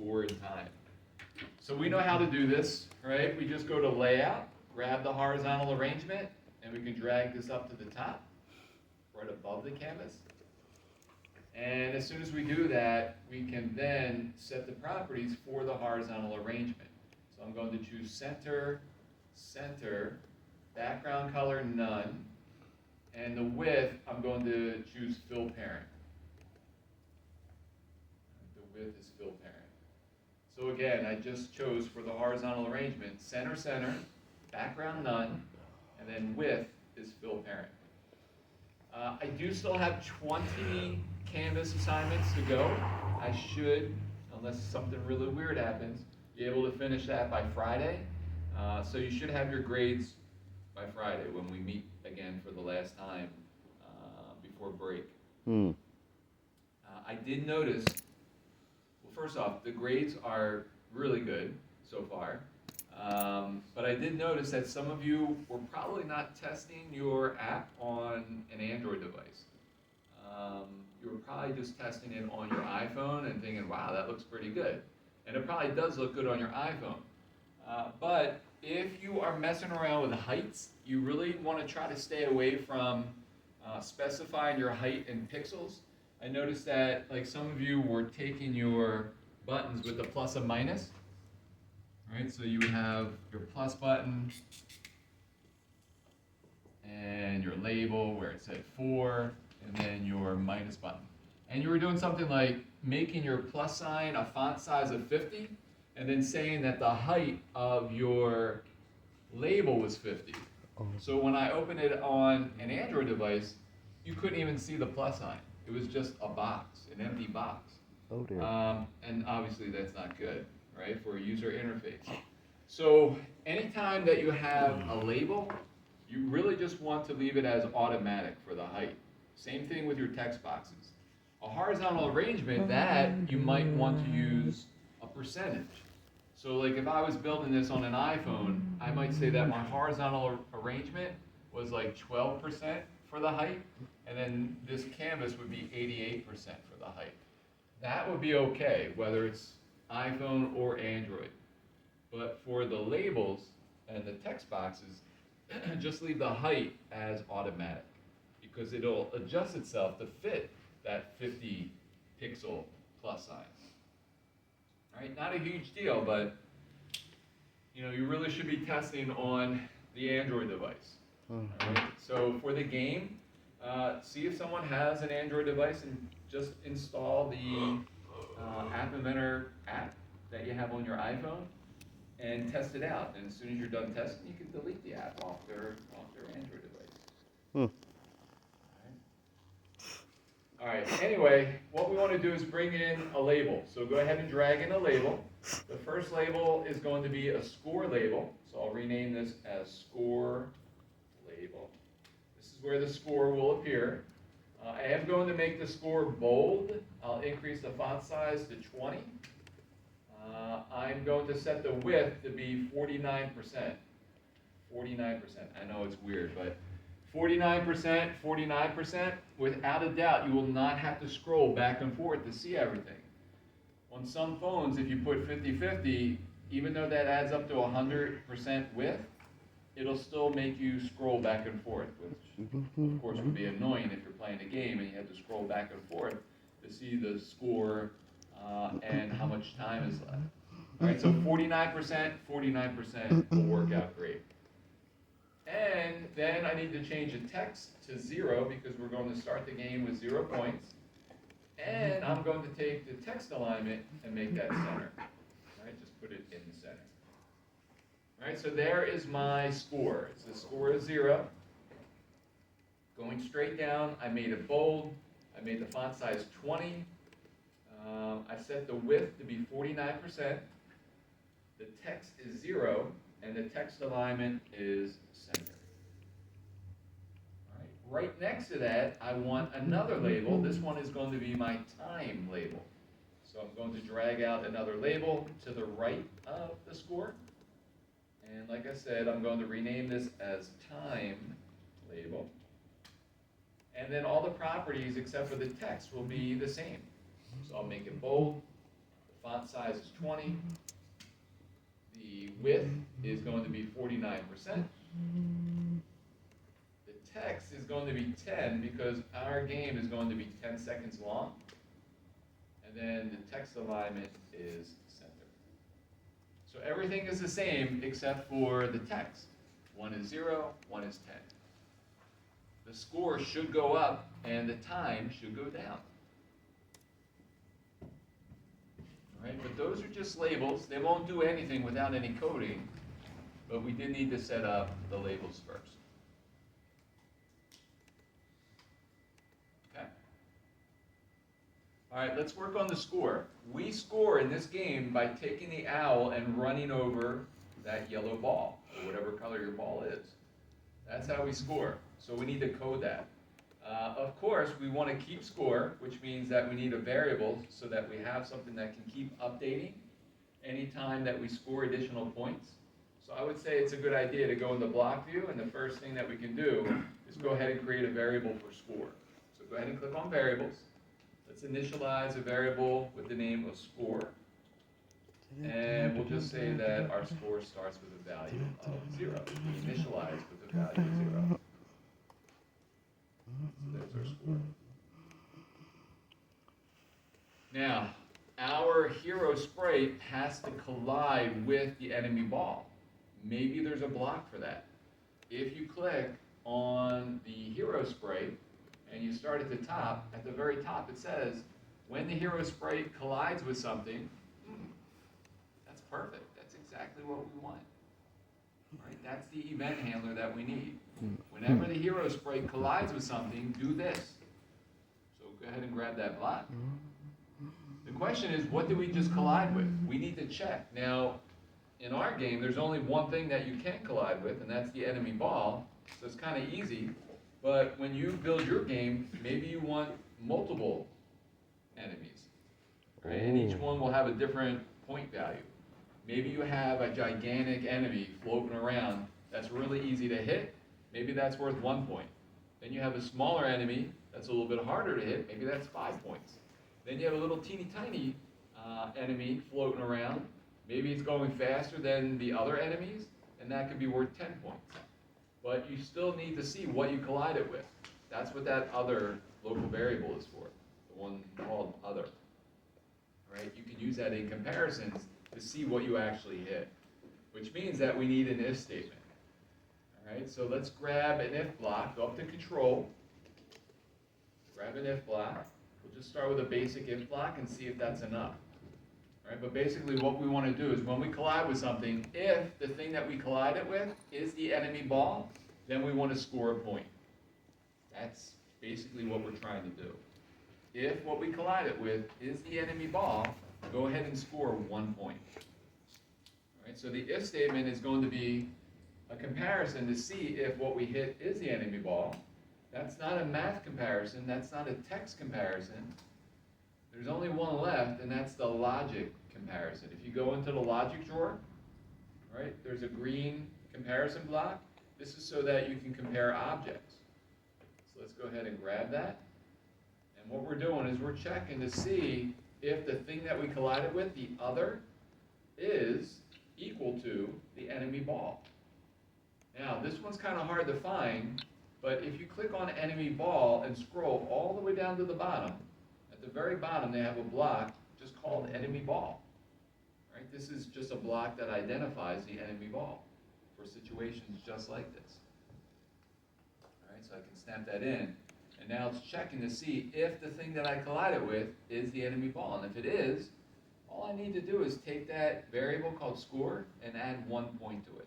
score and time. So we know how to do this, right? We just go to Layout, grab the horizontal arrangement, and we can drag this up to the top, right above the canvas. And as soon as we do that, we can then set the properties for the horizontal arrangement. So I'm going to choose center, center, background color, none, and the width, I'm going to choose fill parent. The width is fill parent. So again, I just chose for the horizontal arrangement, center, center, background, none, and then width is fill parent. I do still have 20 Canvas assignments to go. I should, unless something really weird happens, be able to finish that by Friday. So you should have your grades by Friday when we meet again for the last time before break. I did notice, well, first off, the grades are really good so far. But I did notice that some of you were probably not testing your app on an Android device. You were probably just testing it on your iPhone and thinking, wow, that looks pretty good. And it probably does look good on your iPhone. But if you are messing around with heights, you really want to try to stay away from specifying your height in pixels. I noticed that like some of you were taking your buttons with the plus and minus. Right, so you would have your plus button and your label where it said 4, and then your minus button. And you were doing something like making your plus sign a font size of 50, and then saying that the height of your label was 50. So when I opened it on an Android device, you couldn't even see the plus sign. It was just a box, an empty box. Oh dear. And obviously that's not good, right, for a user interface. So anytime that you have a label, you really just want to leave it as automatic for the height. Same thing with your text boxes. A horizontal arrangement, that you might want to use a percentage. So like if I was building this on an iPhone, I might say that my horizontal arrangement was like 12% for the height, and then this canvas would be 88% for the height. That would be okay, whether it's iPhone or Android. But for the labels and the text boxes, just leave the height as automatic, because it'll adjust itself to fit that 50 pixel plus sign. Right? Not a huge deal, but you really should be testing on the Android device. Right? So for the game, see if someone has an Android device and just install the App Inventor app that you have on your iPhone and test it out. And as soon as you're done testing, you can delete the app off their Android device. All right, anyway, what we want to do is bring in a label. So go ahead and drag in a label. The first label is going to be a score label. So I'll rename this as score label. This is where the score will appear. I am going to make the score bold. I'll increase the font size to 20. I'm going to set the width to be 49%. 49%. I know it's weird, but 49%, 49%, without a doubt, you will not have to scroll back and forth to see everything. On some phones, if you put 50-50, even though that adds up to 100% width, it'll still make you scroll back and forth, which of course would be annoying if you're playing a game and you have to scroll back and forth to see the score and how much time is left. All right, so 49%, 49% will work out great. And then I need to change the text to 0 because we're going to start the game with 0 points. And I'm going to take the text alignment and make that center. All right, just put it in the center. All right, so there is my score. It's the score is 0. Going straight down, I made it bold. I made the font size 20. I set the width to be 49%. The text is 0, and the text alignment is center. All right, right next to that, I want another label. This one is going to be my time label. So I'm going to drag out another label to the right of the score. And like I said, I'm going to rename this as time label. And then all the properties except for the text will be the same. So I'll make it bold. The font size is 20. The width is going to be 49%. The text is going to be 10 because our game is going to be 10 seconds long. And then the text alignment is center. So everything is the same except for the text. 1 is 0, 1 is 10. The score should go up and the time should go down. All right, but those are just labels. They won't do anything without any coding, but we did need to set up the labels first. Okay. All right, let's work on the score. We score in this game by taking the owl and running over that yellow ball, or whatever color your ball is. That's how we score. So we need to code that. Of course, we want to keep score, which means that we need a variable so that we have something that can keep updating anytime that we score additional points. So I would say it's a good idea to go in the block view, and the first thing that we can do is go ahead and create a variable for score. So go ahead and click on variables. Let's initialize a variable with the name of score. And we'll just say that our score starts with a value of 0. We initialize with a value of 0. So there's our score. Now, our hero sprite has to collide with the enemy ball. Maybe there's a block for that. If you click on the hero sprite and you start at the top, at the very top it says, when the hero sprite collides with something, that's perfect. That's exactly what we want. Right? That's the event handler that we need. Whenever the hero sprite collides with something, do this. So go ahead and grab that block. The question is, what did we just collide with? We need to check. Now, in our game, there's only one thing that you can't collide with, and that's the enemy ball. So it's kind of easy. But when you build your game, maybe you want multiple enemies. Right? And each one will have a different point value. Maybe you have a gigantic enemy floating around that's really easy to hit. Maybe that's worth 1 point. Then you have a smaller enemy that's a little bit harder to hit. Maybe that's 5 points. Then you have a little teeny tiny enemy floating around. Maybe it's going faster than the other enemies, and that could be worth 10 points. But you still need to see what you collided with. That's what that other local variable is for, the one called other. Right? You can use that in comparisons to see what you actually hit, which means that we need an if statement. All right, so let's grab an if block, go up to control, grab an if block. We'll just start with a basic if block and see if that's enough. All right, but basically what we want to do is when we collide with something, if the thing that we collided with is the enemy ball, then we want to score a point. That's basically what we're trying to do. If what we collided with is the enemy ball, go ahead and score 1 point. All right, so the if statement is going to be a comparison to see if what we hit is the enemy ball. That's not a math comparison, that's not a text comparison. There's only one left, and that's the logic comparison. If you go into the logic drawer, right, there's a green comparison block. This is so that you can compare objects. So let's go ahead and grab that. And what we're doing is we're checking to see if the thing that we collided with, the other, is equal to the enemy ball. Now, this one's kind of hard to find, but if you click on enemy ball and scroll all the way down to the bottom, at the very bottom they have a block just called enemy ball. Right? This is just a block that identifies the enemy ball for situations just like this. All right, so I can snap that in. And now it's checking to see if the thing that I collided with is the enemy ball. And if it is, all I need to do is take that variable called score and add 1 point to it.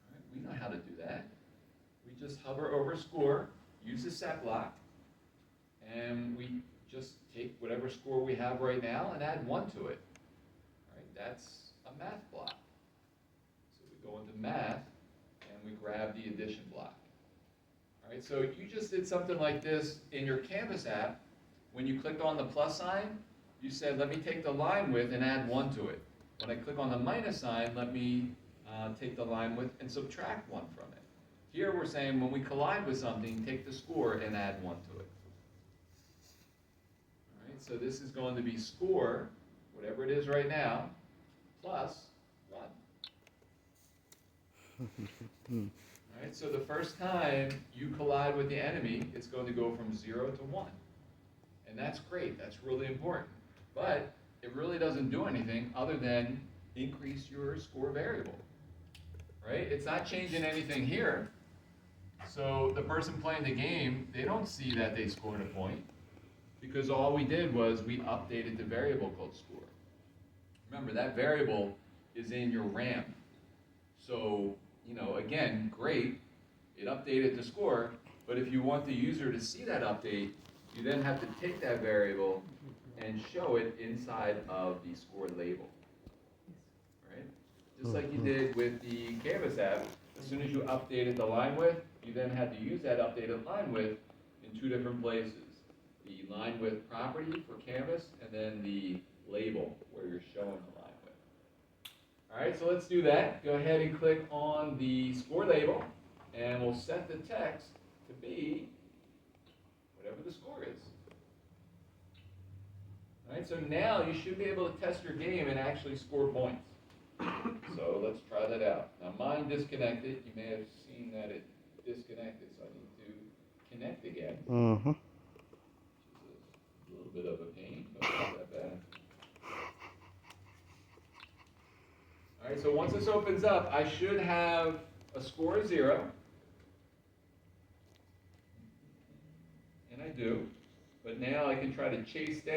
All right, we know how to do that. We just hover over score, use the set block, and we just take whatever score we have right now and add 1 to it. All right, that's a math block. So we go into math, and we grab the addition block. All right, so you just did something like this in your Canvas app. When you clicked on the plus sign, you said, let me take the line width and add 1 to it. When I click on the minus sign, let me take the line width and subtract 1 from it. Here we're saying when we collide with something, take the score and add 1 to it. All right, So this is going to be score, whatever it is right now, plus 1. All right, so the first time you collide with the enemy, it's going to go from 0 to 1. And that's great, that's really important. But it really doesn't do anything other than increase your score variable, right? It's not changing anything here. So the person playing the game, they don't see that they scored a point because all we did was we updated the variable called score. Remember, that variable is in your RAM. So, again, great, it updated the score, but if you want the user to see that update, you then have to take that variable and show it inside of the score label, right? Just like you did with the Canvas app, as soon as you updated the line width, you then had to use that updated line width in 2 different places. The line width property for Canvas, and then the label where you're showing the line width. All right, so let's do that. Go ahead and click on the score label, and we'll set the text to be whatever the score is. All right, so now you should be able to test your game and actually score points. So let's try that out. Now mine disconnected. You may have seen that it disconnected, so I need to connect again. Mm-hmm. Which is a little bit of a pain, but not that bad. All right, so once this opens up, I should have a score of 0. And I do. But now I can try to chase down